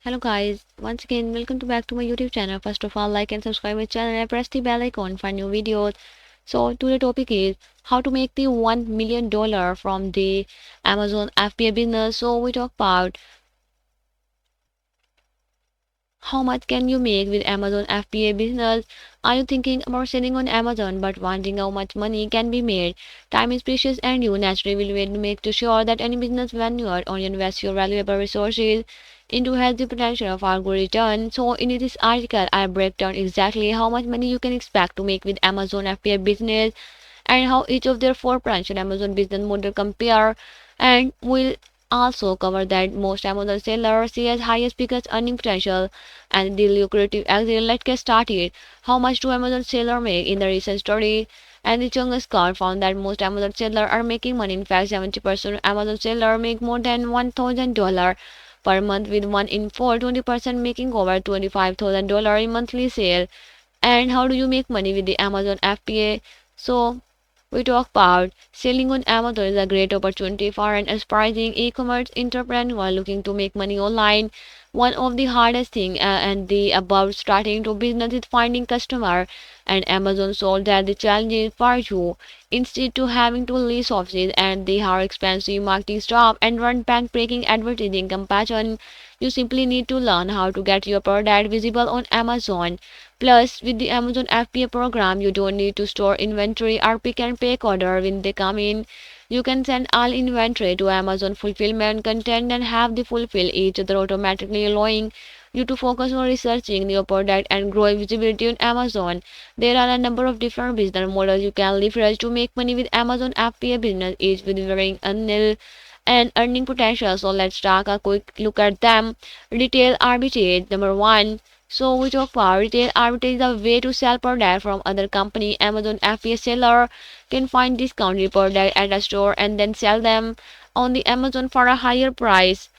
Hello guys, once again welcome back to my YouTube channel. First of all, like and subscribe my channel and press the bell icon for new videos. So today topic is how to make the $1 million from the Amazon FBA business. So we talk about how much can you make with Amazon FBA business? Are you thinking about selling on Amazon but wondering how much money can be made? Time is precious and you naturally will want to make sure that any business when you are only invest your valuable resources into has the potential of a good return. So in this article I break down exactly how much money you can expect to make with Amazon FBA business and how each of their four branch Amazon business model compare, and will also cover that most Amazon sellers see as highest biggest earning potential and the lucrative exit. Let's get started. How much do Amazon sellers make? In the recent study, and the Chung Score found that most Amazon sellers are making money. In fact, 70% of Amazon sellers make more than $1,000 per month, with 1 in 4, 20% making over $25,000 in monthly sale. And how do you make money with the Amazon FBA? So we talk about selling on Amazon is a great opportunity for an aspiring e-commerce entrepreneur looking to make money online. One of the hardest thing and the about starting to business is finding customer, and Amazon solved that the challenge is for you. Instead to having to lease offices and the high expensive marketing staff and run bank-breaking advertising campaign, you simply need to learn how to get your product visible on Amazon. Plus, with the Amazon FBA program, you don't need to store inventory or pick and pack order when they come in. You can send all inventory to Amazon fulfillment content and have the fulfill each other automatically, allowing you to focus on researching your product and growing visibility on Amazon. There are a number of different business models you can leverage to make money with Amazon FBA business, each with varying annual and earning potential. So let's take a quick look at them. Retail arbitrage. Number one. So we talk about retail arbitrage is a way to sell product from other company. Amazon FBA seller can find discounted product at a store and then sell them on the Amazon for a higher price,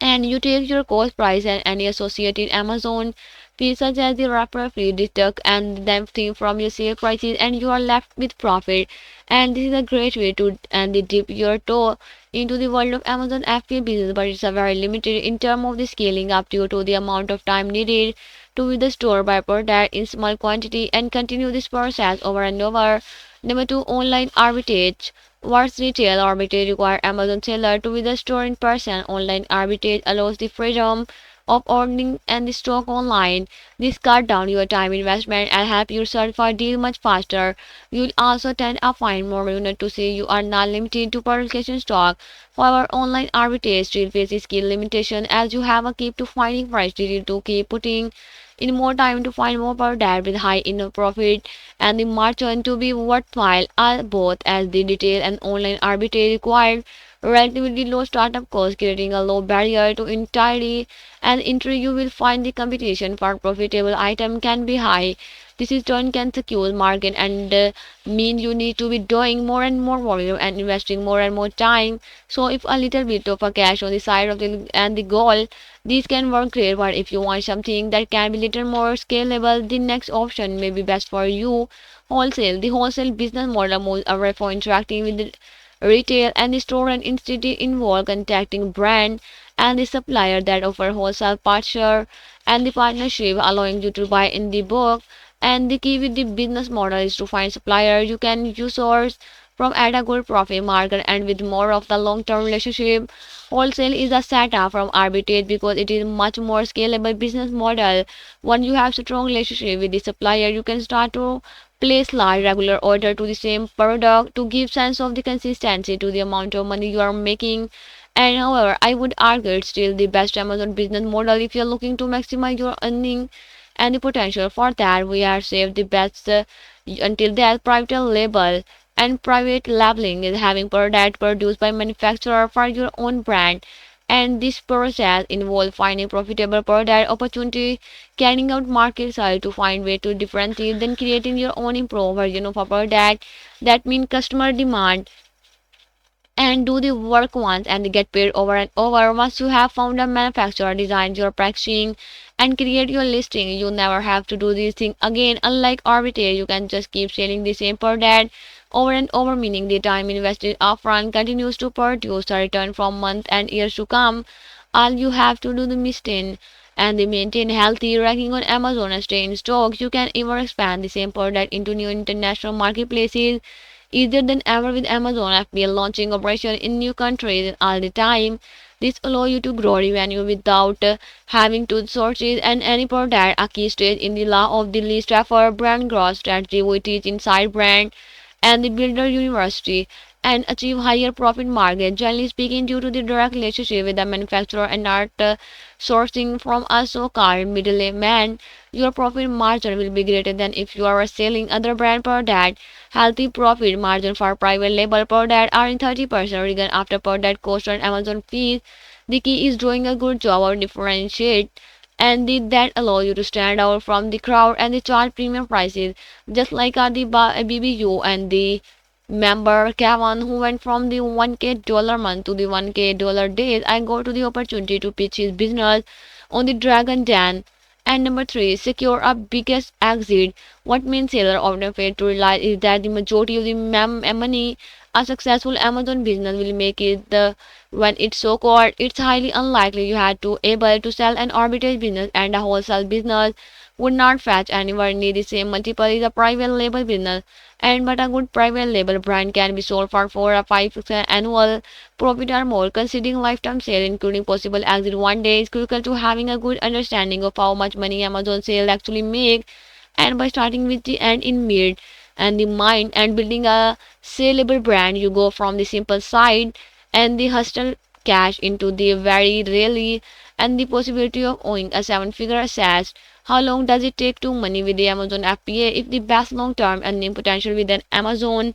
and you take your cost price and any associated Amazon fees such as the wrapper fee deduct and them thing from your sale prices, and you are left with profit. And this is a great way to and dip your toe into the world of Amazon FBA business, but it's a very limited in terms of the scaling up due to the amount of time needed to with the store buy product in small quantity and continue this process over and over. Number two, online arbitrage. What's retail arbitrage require Amazon seller to visit the store in person. Online arbitrage allows the freedom of ordering and the stock online. This cut down your time investment and help you search for deal much faster. You'll also tend to find more unit to see you are not limited to publication stock. However, online arbitrage still faces skill limitation as you have a keep to finding price deal to keep putting in more time to find more product with high enough profit and the margin to be worthwhile, are both as the detail and online arbitrage required relatively low startup cost, creating a low barrier to entry. You will find the competition for profitable item can be high. This in turn can secure market and mean you need to be doing more and more volume and investing more and more time. So if a little bit of a cash on the side of the goal, these can work great. But if you want something that can be little more scalable, the next option may be best for you. Wholesale. The wholesale business model moves away from interacting with the retail and the store and instead involve contacting brand and the supplier that offer wholesale partner and the partnership, allowing you to buy in the bulk. And the key with the business model is to find supplier you can use source from at a good profit market and with more of the long-term relationship. Wholesale is a setup from arbitrage because it is much more scalable business model. Once you have strong relationship with the supplier, you can start to place large regular order to the same product to give sense of the consistency to the amount of money you are making. And however, I would argue it's still the best Amazon business model if you're looking to maximize your earning and the potential. For that, we are saved the best until that private label and private labeling is having product produced by manufacturer for your own brand. And this process involves finding profitable product opportunity, carrying out market research to find way to differentiate, then creating your own improved version of a product that means customer demand, and do the work once and get paid over and over. Once you have found a manufacturer, design your packaging, and create your listing, you never have to do these things again. Unlike arbitrage, you can just keep selling the same product over and over, meaning the time invested upfront continues to produce a return from months and years to come. All you have to do the maintain and they maintain healthy ranking on Amazon and stay in stock. You can even expand the same product into new international marketplaces easier than ever with Amazon FBA launching operation in new countries all the time. This allows you to grow revenue without having to sources and any product. A key stage in the law of the least effort brand growth strategy we teach inside brand and the Builder University and achieve higher profit margin. Generally speaking, due to the direct relationship with the manufacturer and not sourcing from a so-called middleman, your profit margin will be greater than if you are selling other brand product. Healthy profit margin for private label product are in 30% again after product cost and Amazon fees. The key is doing a good job of differentiate and that allow you to stand out from the crowd and the charge premium prices just like the BBU and the member Kevin who went from the 1k dollar month to the 1k dollar days. I got to the opportunity to pitch his business on the Dragon Den. And number three, secure a biggest exit. What main seller often fail to realize is that the majority of the money a successful Amazon business will make it the when it's so called. It's highly unlikely you had to able to sell an arbitrage business and a wholesale business would not fetch anywhere near the same multiple as a private label business. And but a good private label brand can be sold for 4 or 5% annual profit or more. Considering lifetime sale, including possible exit one day, is critical to having a good understanding of how much money Amazon sales actually make. And by starting with the end in mid and the mind and building a saleable brand, you go from the simple side and the hustle cash into the very really and the possibility of owning a seven-figure asset. How long does it take to money with the Amazon FBA? If the best long-term earning potential with an Amazon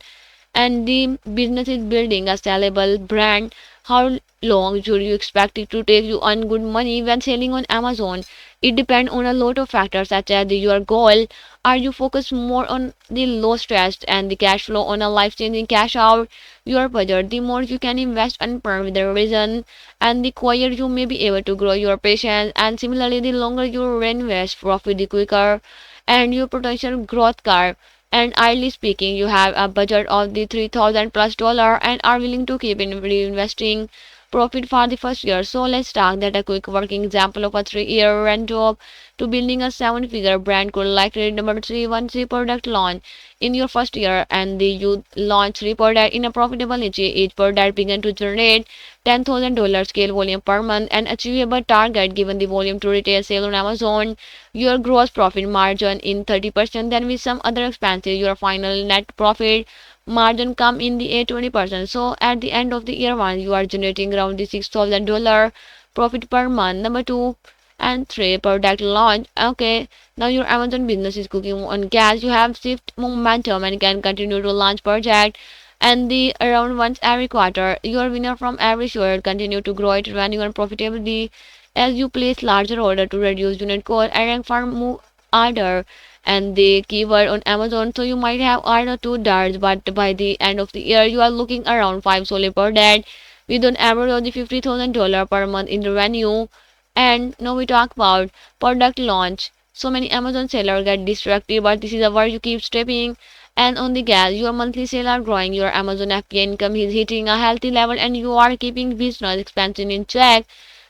and the business is building a sellable brand, how long should you expect it to take you earn good money when selling on Amazon? It depends on a lot of factors such as your goal. Are you focused more on the low stress and the cash flow on a life-changing cash out? Your budget, the more you can invest and earn with the reason and the quicker you may be able to grow your patience and similarly the longer you reinvest profit the quicker and your potential growth curve and ideally speaking you have a budget of the 3000 plus dollar and are willing to keep in reinvesting profit for the first year. So let's talk that a quick working example of a 3-year rent job to building a seven-figure brand could likely number three one three product launch in your first year and the you launch three product in a profitable niche. Each product began to generate $10,000 scale volume per month and achievable target given the volume to retail sale on Amazon. Your gross profit margin in 30%. Then with some other expenses, your final net profit margin come in the 20%. So at the end of the year one, you are generating around the $6,000 profit per month. Number two and three product launch. Okay, now your Amazon business is cooking on gas. You have shift momentum and can continue to launch project and the around once every quarter. Your winner from every share continue to grow it revenue and profitability as you place larger order to reduce unit cost and rank for move order and the keyword on Amazon. So you might have order two darts, but by the end of the year you are looking around five solid per day with an average of the $50,000 per month in revenue. And now we talk about product launch. So many Amazon sellers get distracted, but this is where you keep stepping and on the gas. Your monthly sales are growing, your Amazon FBA income is hitting a healthy level, and you are keeping business expansion in check.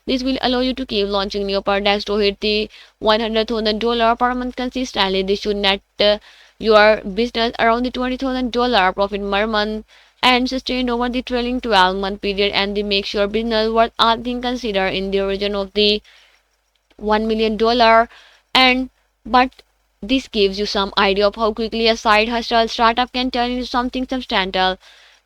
This will allow you to keep launching new products to hit the $100,000 per month consistently. This should net your business around the $20,000 profit per month and sustained over the trailing 12-month period and they make sure business worth all things considered in the region of the $1 million and but this gives you some idea of how quickly a side hustle startup can turn into something substantial.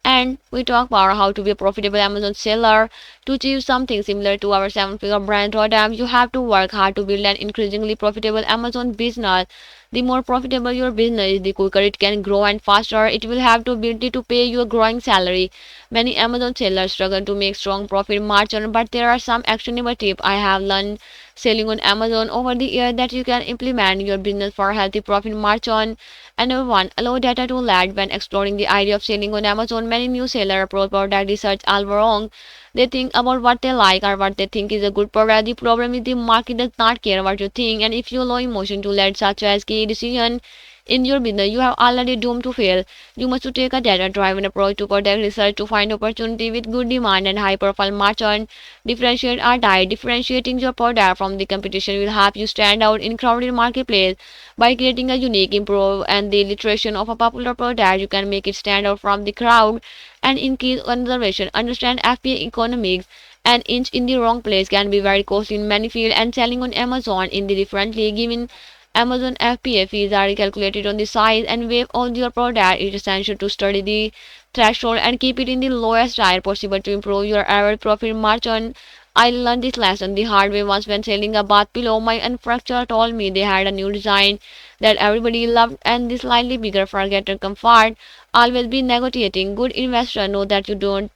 And we talk about how to be a profitable Amazon seller. To achieve something similar to our seven-figure brand roadmap, you have to work hard to build an increasingly profitable Amazon business. The more profitable your business is, the quicker it can grow and faster it will have the ability to pay you a growing salary. Many Amazon sellers struggle to make strong profit margin, but there are some actionable tips I have learned selling on Amazon over the year that you can implement in your business for a healthy profit margin. And number one, allow data to lead when exploring the idea of selling on Amazon. Many new sellers approach product research all wrong. They think about what they like or what they think is a good product. The problem is the market does not care what you think, and if you allow emotion to lead such as key decision, in your business, you are already doomed to fail. You must to take a data-driven approach to product research to find opportunity with good demand and high-profile merchant. Differentiate our diet. Differentiating your product from the competition will help you stand out in crowded marketplace. By creating a unique, improve, and the iteration of a popular product, you can make it stand out from the crowd and increase conservation. Understand FBA economics. An inch in the wrong place can be very costly in many fields, and selling on Amazon in the differently given Amazon FBA fees are calculated on the size and weight of your product. It is essential to study the threshold and keep it in the lowest tier possible to improve your average profit margin. I learned this lesson the hard way once when selling a bath pillow. My manufacturer told me they had a new design that everybody loved and the slightly bigger for greater comfort. Always be negotiating. Good investor know that you don't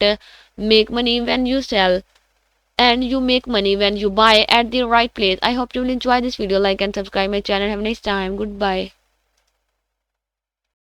make money when you sell, and you make money when you buy at the right place. I hope you will enjoy this video. Like and subscribe my channel. Have a nice time. Goodbye.